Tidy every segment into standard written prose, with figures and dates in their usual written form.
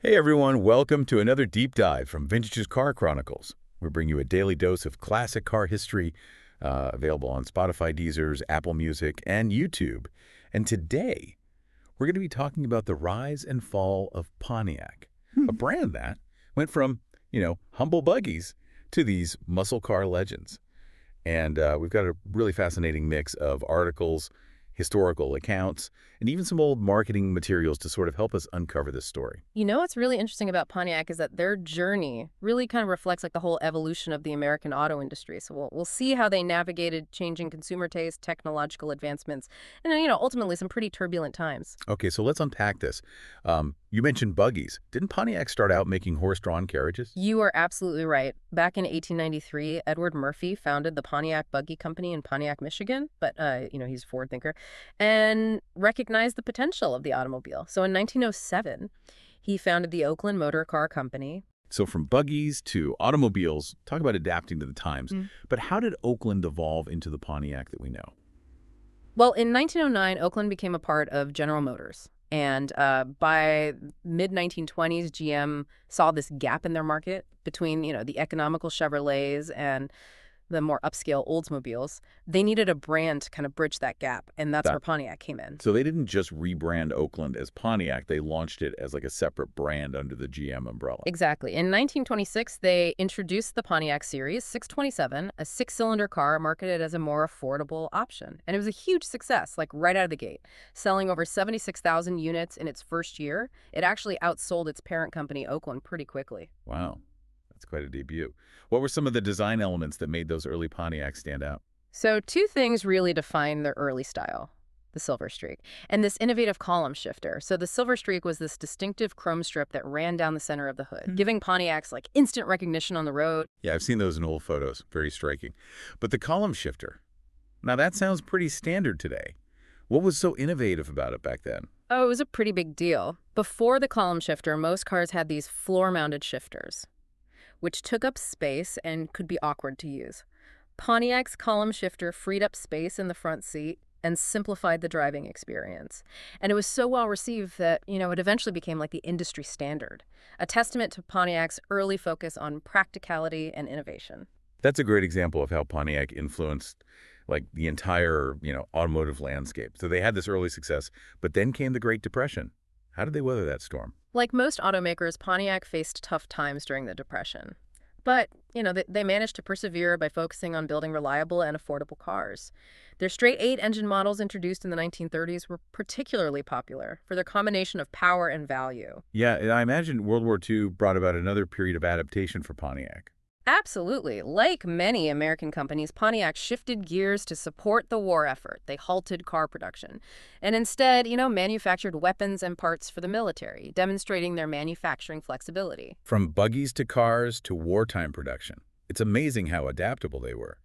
Hey everyone, welcome to another deep dive from Vintage Car Chronicles. We bring you a daily dose of classic car history, available on Spotify, Deezer's, Apple Music, and YouTube. And today, we're going to be talking about the rise and fall of Pontiac, a brand that went from, humble buggies to these muscle car legends. And we've got a really fascinating mix of articles, historical accounts, and even some old marketing materials to sort of help us uncover this story. You know what's really interesting about Pontiac is that their journey really kind of reflects like the whole evolution of the American auto industry. So we'll see how they navigated changing consumer taste, technological advancements, and ultimately some pretty turbulent times. Okay, so let's unpack this. You mentioned buggies. Didn't Pontiac start out making horse-drawn carriages? You are absolutely right. Back in 1893, Edward Murphy founded the Pontiac Buggy Company in Pontiac, Michigan, but he's a forward thinker, and recognized the potential of the automobile. So in 1907, he founded the Oakland Motor Car Company. So from buggies to automobiles, talk about adapting to the times. But how did Oakland evolve into the Pontiac that we know? Well, in 1909, Oakland became a part of General Motors. And by mid-1920s, GM saw this gap in their market between, the economical Chevrolets and the more upscale Oldsmobiles. They needed a brand to kind of bridge that gap, and that's where Pontiac came in. So they didn't just rebrand Oakland as Pontiac, they launched it as like a separate brand under the GM umbrella. Exactly. In 1926, they introduced the Pontiac Series 627, a six-cylinder car marketed as a more affordable option. And it was a huge success, like right out of the gate, selling over 76,000 units in its first year. It actually outsold its parent company, Oakland, pretty quickly. Wow. That's quite a debut. What were some of the design elements that made those early Pontiacs stand out? So two things really define their early style: the silver streak and this innovative column shifter. So the silver streak was this distinctive chrome strip that ran down the center of the hood, giving Pontiacs like instant recognition on the road. Yeah, I've seen those in old photos. Very striking. But the column shifter, now that sounds pretty standard today. What was so innovative about it back then? Oh, it was a pretty big deal. Before the column shifter, most cars had these floor-mounted shifters, which took up space and could be awkward to use. Pontiac's column shifter freed up space in the front seat and simplified the driving experience. And it was so well received that, it eventually became like the industry standard, a testament to Pontiac's early focus on practicality and innovation. That's a great example of how Pontiac influenced like the entire, automotive landscape. So they had this early success, but then came the Great Depression. How did they weather that storm? Like most automakers, Pontiac faced tough times during the Depression. But, they managed to persevere by focusing on building reliable and affordable cars. Their straight-eight engine models introduced in the 1930s were particularly popular for their combination of power and value. Yeah, and I imagine World War II brought about another period of adaptation for Pontiac. Absolutely. Like many American companies, Pontiac shifted gears to support the war effort. They halted car production and instead, manufactured weapons and parts for the military, demonstrating their manufacturing flexibility. From buggies to cars to wartime production. It's amazing how adaptable they were.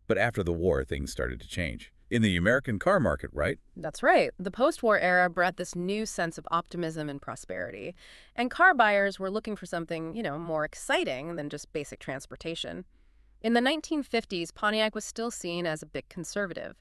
But after the war, things started to change. In the American car market, right? That's right. The post-war era brought this new sense of optimism and prosperity. And car buyers were looking for something, more exciting than just basic transportation. In the 1950s, Pontiac was still seen as a bit conservative.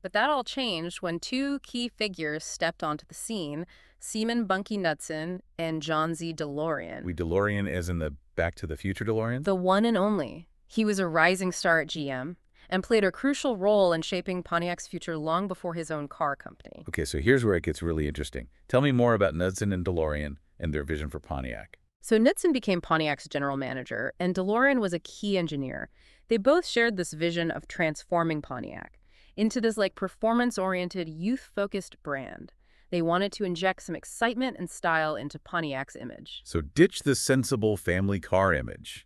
But that all changed when two key figures stepped onto the scene: Seaman Bunkie Knudsen and John Z. DeLorean. DeLorean as in the Back to the Future DeLorean? The one and only. He was a rising star at GM and played a crucial role in shaping Pontiac's future long before his own car company. Okay, so here's where it gets really interesting. Tell me more about Knudsen and DeLorean and their vision for Pontiac. So Knudsen became Pontiac's general manager, and DeLorean was a key engineer. They both shared this vision of transforming Pontiac into this performance-oriented, youth-focused brand. They wanted to inject some excitement and style into Pontiac's image. So ditch the sensible family car image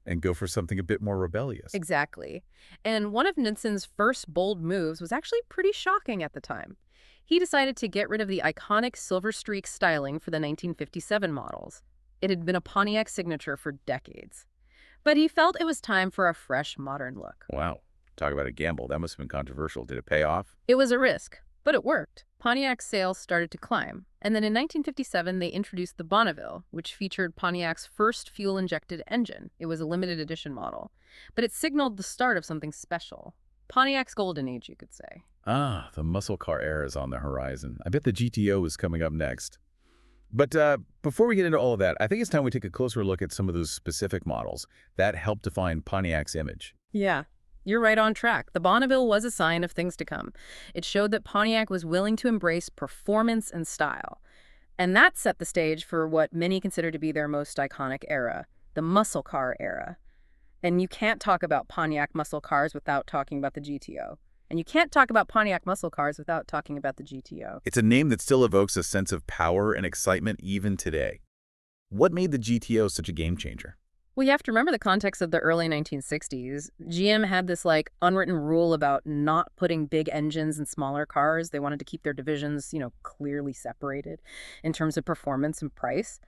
and go for something a bit more rebellious. Exactly. And one of Knudsen's first bold moves was actually pretty shocking at the time. He decided to get rid of the iconic silver streak styling for the 1957 models. It had been a Pontiac signature for decades. But he felt it was time for a fresh, modern look. Wow. Talk about a gamble. That must have been controversial. Did it pay off? It was a risk, but it worked. Pontiac's sales started to climb. And then in 1957, they introduced the Bonneville, which featured Pontiac's first fuel-injected engine. It was a limited edition model. But it signaled the start of something special. Pontiac's golden age, you could say. Ah, the muscle car era is on the horizon. I bet the GTO is coming up next. But before we get into all of that, I think it's time we take a closer look at some of those specific models that help define Pontiac's image. Yeah, you're right on track. The Bonneville was a sign of things to come. It showed that Pontiac was willing to embrace performance and style. And that set the stage for what many consider to be their most iconic era, the muscle car era. And you can't talk about Pontiac muscle cars without talking about the GTO. And you can't talk about Pontiac muscle cars without talking about the GTO. It's a name that still evokes a sense of power and excitement even today. What made the GTO such a game changer? Well, you have to remember the context of the early 1960s. GM had this unwritten rule about not putting big engines in smaller cars. They wanted to keep their divisions, clearly separated in terms of performance and price.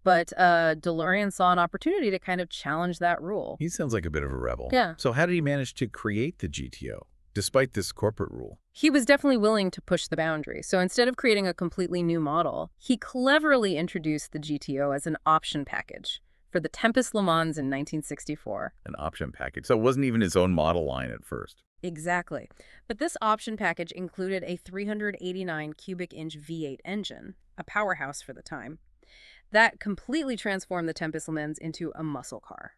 But DeLorean saw an opportunity to kind of challenge that rule. He sounds like a bit of a rebel. Yeah. So how did he manage to create the GTO, despite this corporate rule? He was definitely willing to push the boundary. So instead of creating a completely new model, he cleverly introduced the GTO as an option package for the Tempest Le Mans in 1964. An option package. So it wasn't even his own model line at first. Exactly. But this option package included a 389 cubic inch V8 engine, a powerhouse for the time, that completely transformed the Tempest Le Mans into a muscle car.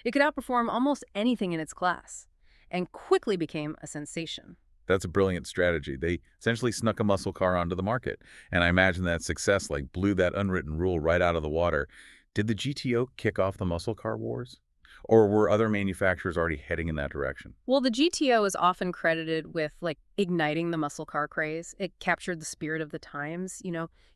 It could outperform almost anything in its class and quickly became a sensation. That's a brilliant strategy. They essentially snuck a muscle car onto the market. And I imagine that success blew that unwritten rule right out of the water. Did the GTO kick off the muscle car wars? Or were other manufacturers already heading in that direction? Well, the GTO is often credited with igniting the muscle car craze. It captured the spirit of the times,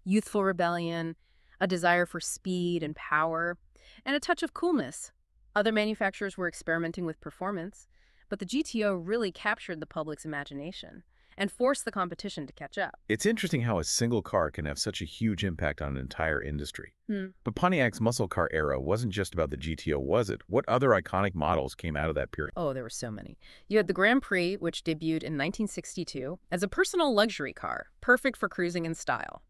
youthful rebellion, a desire for speed and power, and a touch of coolness. Other manufacturers were experimenting with performance, but the GTO really captured the public's imagination and forced the competition to catch up. It's interesting how a single car can have such a huge impact on an entire industry. But Pontiac's muscle car era wasn't just about the GTO, was it? What other iconic models came out of that period? Oh, there were so many. You had the Grand Prix, which debuted in 1962 as a personal luxury car, perfect for cruising in style.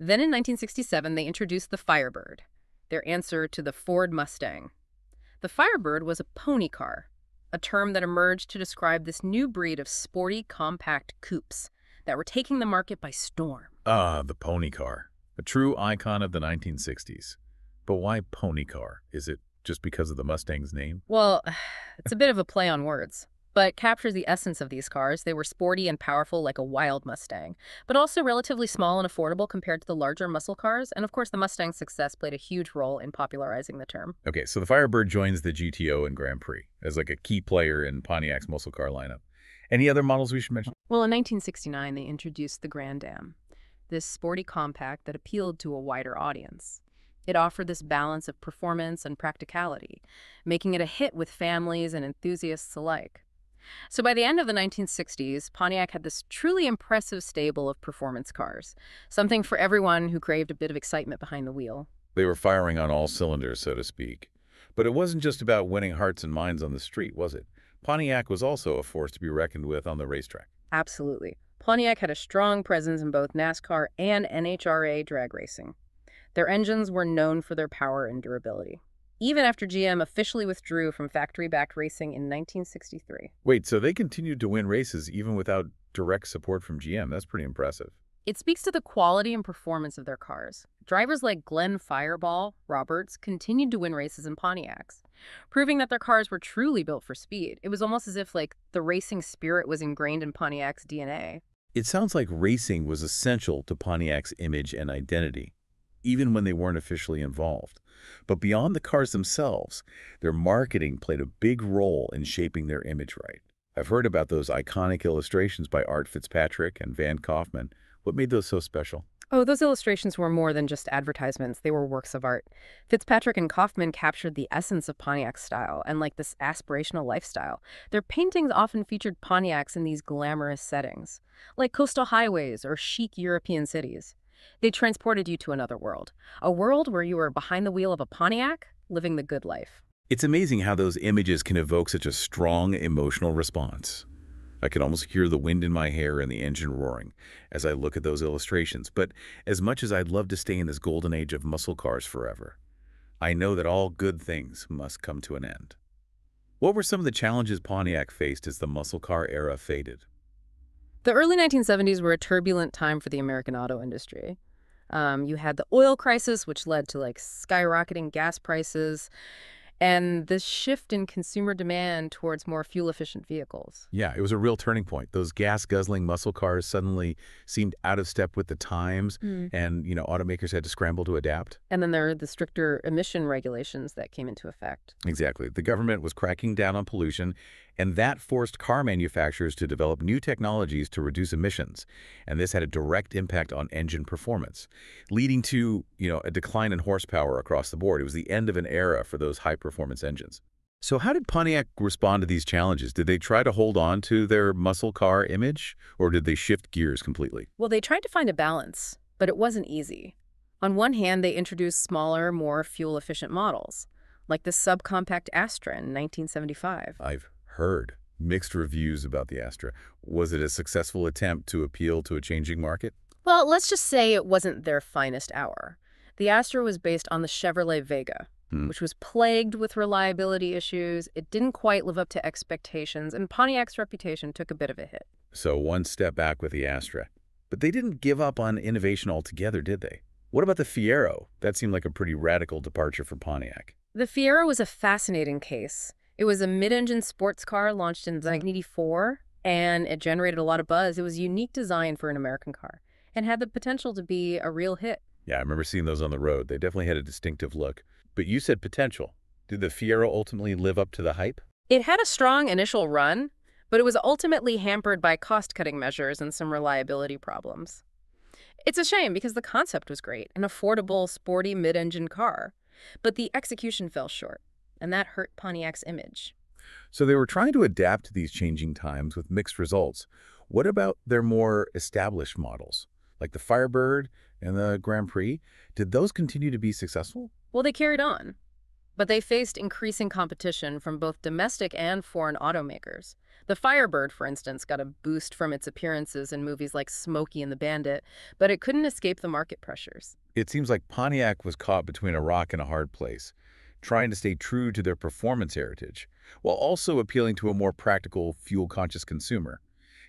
Then in 1967, they introduced the Firebird, their answer to the Ford Mustang. The Firebird was a pony car, a term that emerged to describe this new breed of sporty, compact coupes that were taking the market by storm. Ah, the pony car. A true icon of the 1960s. But why pony car? Is it just because of the Mustang's name? Well, it's a bit of a play on words, but captures the essence of these cars. They were sporty and powerful like a wild Mustang, but also relatively small and affordable compared to the larger muscle cars. And of course, the Mustang's success played a huge role in popularizing the term. Okay, so the Firebird joins the GTO and Grand Prix as a key player in Pontiac's muscle car lineup. Any other models we should mention? Well, in 1969, they introduced the Grand Am, this sporty compact that appealed to a wider audience. It offered this balance of performance and practicality, making it a hit with families and enthusiasts alike. So by the end of the 1960s, Pontiac had this truly impressive stable of performance cars, something for everyone who craved a bit of excitement behind the wheel. They were firing on all cylinders, so to speak. But it wasn't just about winning hearts and minds on the street, was it? Pontiac was also a force to be reckoned with on the racetrack. Absolutely. Pontiac had a strong presence in both NASCAR and NHRA drag racing. Their engines were known for their power and durability, even after GM officially withdrew from factory-backed racing in 1963. Wait, so they continued to win races even without direct support from GM? That's pretty impressive. It speaks to the quality and performance of their cars. Drivers like Glenn Fireball Roberts continued to win races in Pontiacs, proving that their cars were truly built for speed. It was almost as if the racing spirit was ingrained in Pontiac's DNA. It sounds like racing was essential to Pontiac's image and identity, even when they weren't officially involved. But beyond the cars themselves, their marketing played a big role in shaping their image right. I've heard about those iconic illustrations by Art Fitzpatrick and Van Kaufman. What made those so special? Oh, those illustrations were more than just advertisements. They were works of art. Fitzpatrick and Kaufman captured the essence of Pontiac style and this aspirational lifestyle. Their paintings often featured Pontiacs in these glamorous settings, like coastal highways or chic European cities. They transported you to another world, a world where you were behind the wheel of a Pontiac, living the good life. It's amazing how those images can evoke such a strong emotional response. I can almost hear the wind in my hair and the engine roaring as I look at those illustrations. But as much as I'd love to stay in this golden age of muscle cars forever, I know that all good things must come to an end. What were some of the challenges Pontiac faced as the muscle car era faded? The early 1970s were a turbulent time for the American auto industry. You had the oil crisis, which led to like skyrocketing gas prices, and this shift in consumer demand towards more fuel-efficient vehicles. Yeah, it was a real turning point. Those gas-guzzling muscle cars suddenly seemed out of step with the times, and, automakers had to scramble to adapt. And then there are the stricter emission regulations that came into effect. Exactly. The government was cracking down on pollution, and that forced car manufacturers to develop new technologies to reduce emissions. And this had a direct impact on engine performance, leading to, a decline in horsepower across the board. It was the end of an era for those high-performance engines. So how did Pontiac respond to these challenges? Did they try to hold on to their muscle car image, or did they shift gears completely? Well, they tried to find a balance, but it wasn't easy. On one hand, they introduced smaller, more fuel-efficient models, like the subcompact Astra in 1975. I've heard mixed reviews about the Astra. Was it a successful attempt to appeal to a changing market? Well, let's just say it wasn't their finest hour. The Astra was based on the Chevrolet Vega, which was plagued with reliability issues. It didn't quite live up to expectations, and Pontiac's reputation took a bit of a hit. So one step back with the Astra. But they didn't give up on innovation altogether, did they? What about the Fiero? That seemed like a pretty radical departure for Pontiac. The Fiero was a fascinating case. It was a mid-engine sports car launched in 1984, and it generated a lot of buzz. It was a unique design for an American car and had the potential to be a real hit. Yeah, I remember seeing those on the road. They definitely had a distinctive look. But you said potential. Did the Fiero ultimately live up to the hype? It had a strong initial run, but it was ultimately hampered by cost-cutting measures and some reliability problems. It's a shame because the concept was great, an affordable, sporty mid-engine car, but the execution fell short, and that hurt Pontiac's image. So they were trying to adapt to these changing times with mixed results. What about their more established models, like the Firebird and the Grand Prix? Did those continue to be successful? Well, they carried on, but they faced increasing competition from both domestic and foreign automakers. The Firebird, for instance, got a boost from its appearances in movies like Smokey and the Bandit, but it couldn't escape the market pressures. It seems like Pontiac was caught between a rock and a hard place, trying to stay true to their performance heritage, while also appealing to a more practical, fuel-conscious consumer.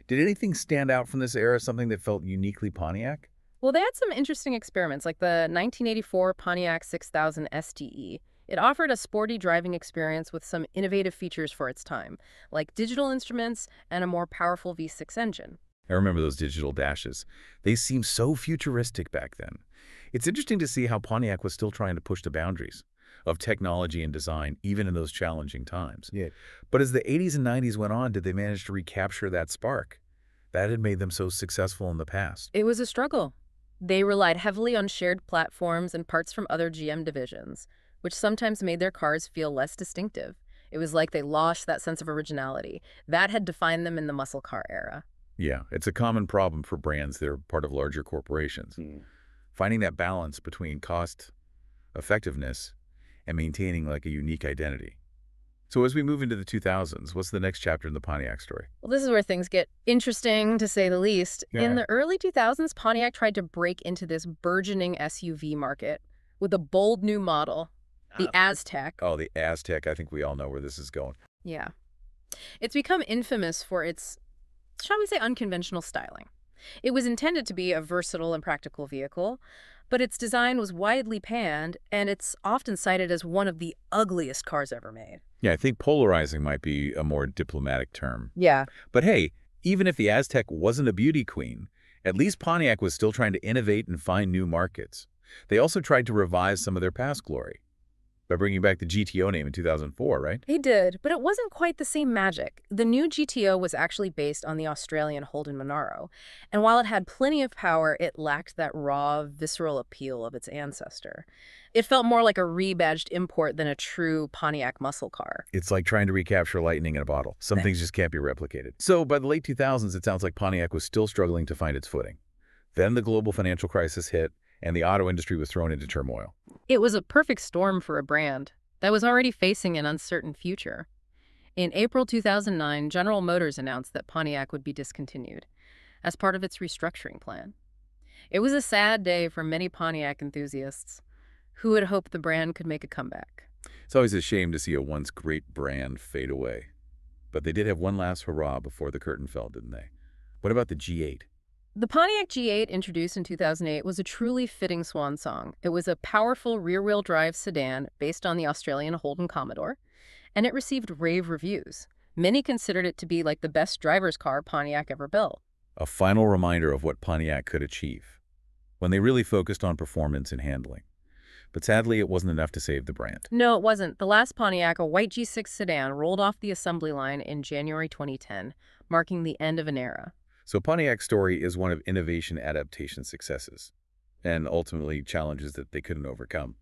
Did anything stand out from this era, something that felt uniquely Pontiac? Well, they had some interesting experiments, like the 1984 Pontiac 6000 STE. It offered a sporty driving experience with some innovative features for its time, like digital instruments and a more powerful V6 engine. I remember those digital dashes. They seemed so futuristic back then. It's interesting to see how Pontiac was still trying to push the boundaries of technology and design, even in those challenging times. Yeah. But as the 80s and 90s went on, did they manage to recapture that spark that had made them so successful in the past? It was a struggle. They relied heavily on shared platforms and parts from other GM divisions, which sometimes made their cars feel less distinctive. It was like they lost that sense of originality. That had defined them in the muscle car era. Yeah, it's a common problem for brands that are part of larger corporations. Finding that balance between cost, effectiveness, and maintaining like a unique identity. So as we move into the 2000s, what's the next chapter in the Pontiac story? Well, this is where things get interesting, to say the least. Yeah. In the early 2000s, Pontiac tried to break into this burgeoning SUV market with a bold new model, the Aztek. Oh, the Aztek. I think we all know where this is going. Yeah. It's become infamous for its, shall we say, unconventional styling. It was intended to be a versatile and practical vehicle, but its design was widely panned, and it's often cited as one of the ugliest cars ever made. Yeah, I think polarizing might be a more diplomatic term. Yeah. But hey, even if the Aztek wasn't a beauty queen, at least Pontiac was still trying to innovate and find new markets. They also tried to revive some of their past glory by bringing back the GTO name in 2004, right? They did, but it wasn't quite the same magic. The new GTO was actually based on the Australian Holden Monaro, and while it had plenty of power, it lacked that raw, visceral appeal of its ancestor. It felt more like a rebadged import than a true Pontiac muscle car. It's like trying to recapture lightning in a bottle. Some things just can't be replicated. So by the late 2000s, it sounds like Pontiac was still struggling to find its footing. Then the global financial crisis hit, and the auto industry was thrown into turmoil. It was a perfect storm for a brand that was already facing an uncertain future. In April 2009, General Motors announced that Pontiac would be discontinued as part of its restructuring plan. It was a sad day for many Pontiac enthusiasts who had hoped the brand could make a comeback. It's always a shame to see a once great brand fade away. But they did have one last hurrah before the curtain fell, didn't they? What about the G8? The Pontiac G8, introduced in 2008, was a truly fitting swan song. It was a powerful rear-wheel drive sedan based on the Australian Holden Commodore, and it received rave reviews. Many considered it to be like the best driver's car Pontiac ever built. A final reminder of what Pontiac could achieve when they really focused on performance and handling. But sadly, it wasn't enough to save the brand. No, it wasn't. The last Pontiac, a white G6 sedan, rolled off the assembly line in January 2010, marking the end of an era. So Pontiac's story is one of innovation adaptation successes, and ultimately challenges that they couldn't overcome.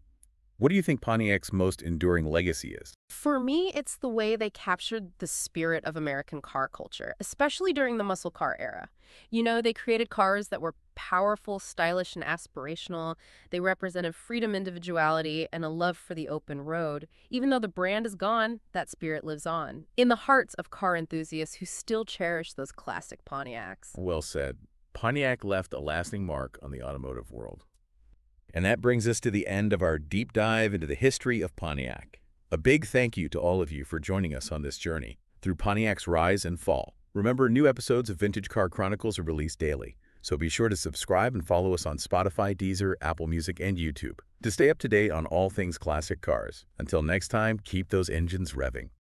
What do you think Pontiac's most enduring legacy is? For me, it's the way they captured the spirit of American car culture, especially during the muscle car era. They created cars that were powerful, stylish, and aspirational. They represented freedom, individuality, and a love for the open road. Even though the brand is gone, that spirit lives on in the hearts of car enthusiasts who still cherish those classic Pontiacs. Well said. Pontiac left a lasting mark on the automotive world. And that brings us to the end of our deep dive into the history of Pontiac. A big thank you to all of you for joining us on this journey through Pontiac's rise and fall. Remember, new episodes of Vintage Car Chronicles are released daily, so be sure to subscribe and follow us on Spotify, Deezer, Apple Music, and YouTube to stay up to date on all things classic cars. Until next time, keep those engines revving.